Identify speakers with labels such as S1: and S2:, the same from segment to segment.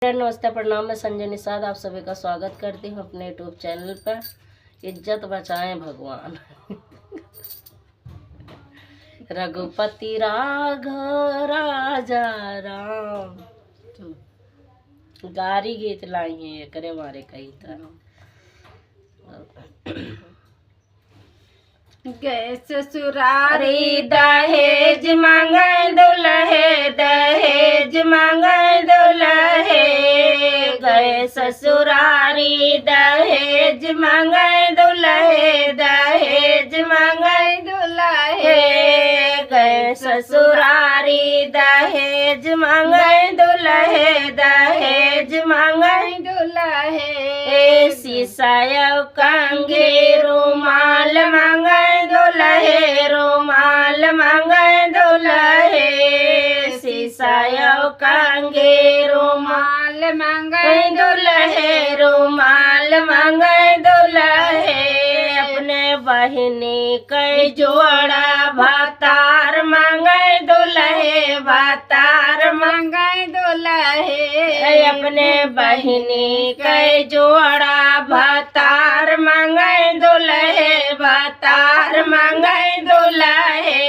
S1: नमस्ते प्रणाम। मैं संजय निषाद आप सभी का स्वागत करती हूँ अपने यूट्यूब चैनल पर। इज्जत बचाएं भगवान। रघुपति राघव राजा राम गारी गीत लाई है करे मारे कई तरह।
S2: गए ससुरारी दहेज मांगे दुल्हे, दहेज मांगे दुल्हे।
S1: गए ससुरारी दहेज मांगे दुल्हे, दहेज मांगे दुल्हे। गए ससुरारी दहेज मांगे दुल्हे, दहेज मांगे दुल्हे। शीशा कंघी रुमाल मांगे दुल्हे, रुमाल मांगे दुल्हे। शीशा कंघी रुमाल मांगे दुल्हे, रुमाल मांगे दुल्हे। अपने बहिनी के जोड़ा भातार मांगे दुल्हे, भातार मांगे दुल्हे। अपने बहिनी के जोड़ा भातार मांगे दुल्हे, भातार मांगे दुल्हे।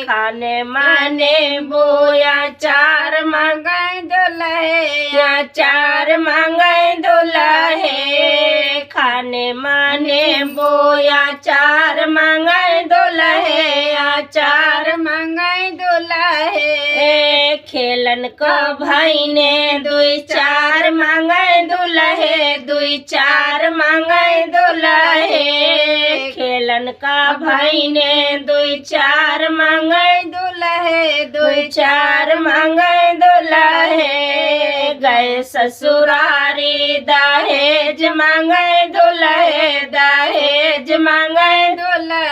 S1: खाने माने बोया चार मांगे दुल्हे, चार मांगे दुल्हे। खाने माने बोया चार मांगे दुल्हे, चार मांगे दुल्हे। खेलन का भाई ने दुई चार मांगे दुल्हे, दुई चार मांगे दुल्हे। खेलन का भाई ने दुई चार मांगे दुल्हे, दुई चार मांगे दुल्हे। गए ससुरारी दहेज मांगे दुल्हे, दहेज मांगे दुल्हे।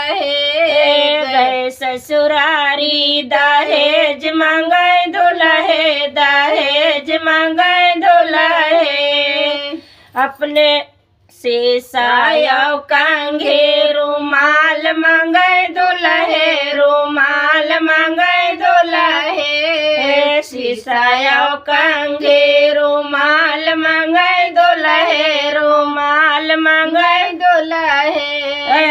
S1: गए ससुरारी दहेज मांगे दुल्हे, दहेज मांगे दुल्हे। अपने शीशा कंघी रुमाल मांगे दुल्हे, रुमाल मांगे दुल्हे। शीशा कंघी रुमाल मांगे दुल्हे, रुमाल मांगे दुल्हे।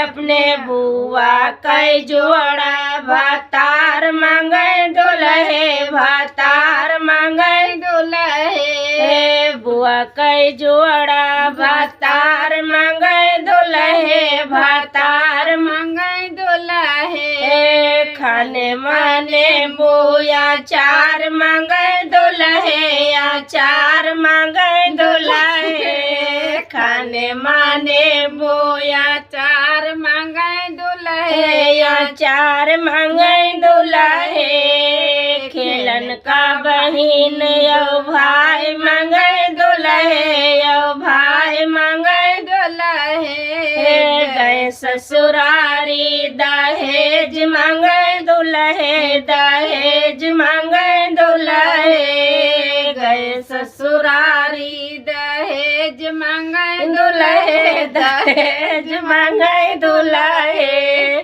S1: अपने बुआ के जोड़ा भातार मांगे दुल्हे, भातार मांगे दुल्हे। बुआ के जोड़ा भातार मांगे दुल्हे, भातार मांगे दुल्हे। खाने माने बोया चार मांगे दुल्हे, चार मांगे दुल्हे। खाने माने बोया चार मांगे दुल्हे, चार मांगे दुल्हे। खेलन का बहिन यो भाई मांगे दुल्हे, यो भाई मांगे दुल्हे। गए ससुरारी दहेज मांगे दुल्हे, दहेज मांगे दुल्हे। गए ससुरारी दहेज मांगे दुल्हे, दहेज मांगे दुल्हे।